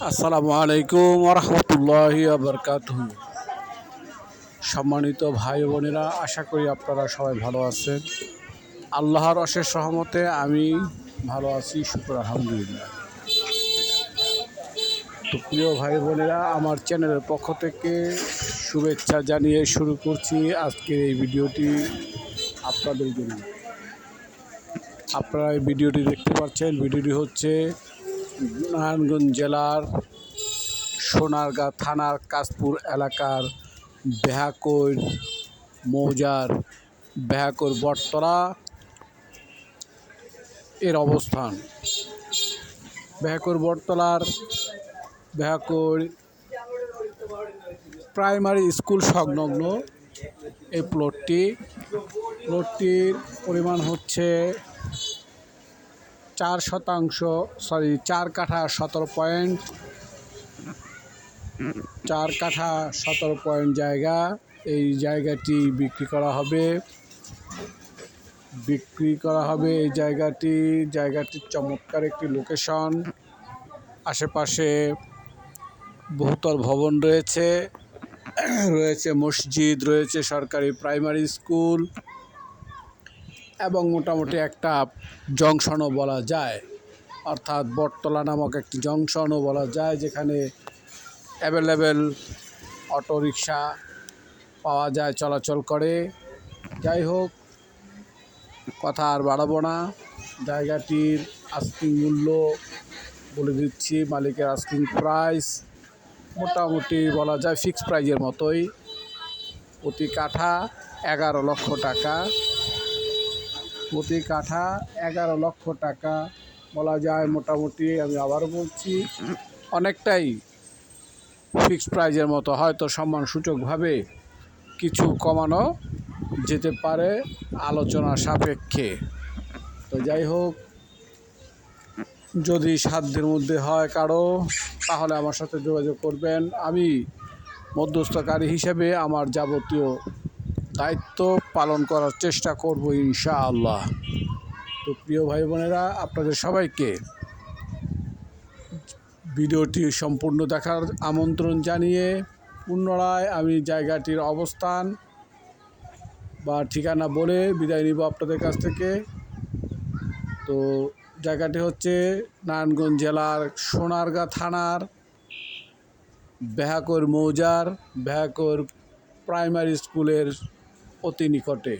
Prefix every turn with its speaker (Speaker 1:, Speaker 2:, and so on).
Speaker 1: আসসালামু আলাইকুম ওয়া রাহমাতুল্লাহি ওয়া বারাকাতুহু। সম্মানিত ভাই বোনেরা, আশা করি আপনারা সবাই ভালো আছেন। আল্লাহর অশেষ রহমতে আমি ভালো আছি, শুকর আলহামদুলিল্লাহ। তো প্রিয় ভাই বোনেরা, আমার চ্যানেলের পক্ষ থেকে শুভেচ্ছা জানিয়ে শুরু করছি আজকের এই ভিডিওটি আপনাদের জন্য। আপনারা এই ভিডিওটি দেখতে পাচ্ছেন, ভিডিওটি হচ্ছে নারায়ণগঞ্জ জেলার সোনারগাঁ থানার কাশপুর এলাকার বেহাকৈর মৌজার বেহাকৈর বটতলা এর অবস্থান। বেহাকৈর বটতলার বেহাকৈর প্রাইমারি স্কুল সংলগ্ন এই প্লটটির পরিমাণ হচ্ছে 4 কাঠা 17 পয়েন্ট, 4 কাঠা 17 পয়েন্ট জায়গা। এই জায়গাটি বিক্রি করা হবে এই জায়গাটির চমৎকার একটি লোকেশন। আশেপাশে বহুতল ভবন রয়েছে মসজিদ, রয়েছে সরকারি প্রাইমারি স্কুল এবং মোটামুটি একটা জংশনও বলা যায়, অর্থাৎ বটতলা নামক একটি জংশনও বলা যায়, যেখানে অ্যাভেলেবেল অটোরিকশা পাওয়া যায়, চলাচল করে। যাই হোক, কথা আর বাড়াবো না। জায়গাটির আস্কিং মূল্য বলে দিচ্ছি। মালিকের আস্কিং প্রাইস মোটামুটি বলা যায় ফিক্সড প্রাইজের মতোই, প্রতি কাঠা 11 লক্ষ টাকা। প্রতি কাঠা 11 লক্ষ টাকা বলা যায়। মোটামুটি আমি আবারও বলছি, অনেকটাই ফিক্সড প্রাইজের মতো। হয়তো সম্মানসূচকভাবে কিছু কমানো যেতে পারে আলোচনা সাপেক্ষে। তো যাই হোক, যদি সাধ্যের মধ্যে হয় কারো, তাহলে আমার সাথে যোগাযোগ করবেন। আমি মধ্যস্থকারী হিসেবে আমার যাবতীয় দায়িত্ব পালন করার চেষ্টা করব ইনশাআল্লাহ। তো প্রিয় ভাই বোনেরা, আপনাদের সবাইকে ভিডিওটি সম্পূর্ণ দেখার আমন্ত্রণ জানিয়ে পুনরায় আমি জায়গাটির অবস্থান বা ঠিকানা বলে বিদায় নিব আপনাদের কাছ থেকে। তো জায়গাটি হচ্ছে নারায়ণগঞ্জ জেলার সোনারগাঁ থানার বেহাকৈর মৌজার বেহাকৈর প্রাইমারি স্কুলের অতি নিকটে।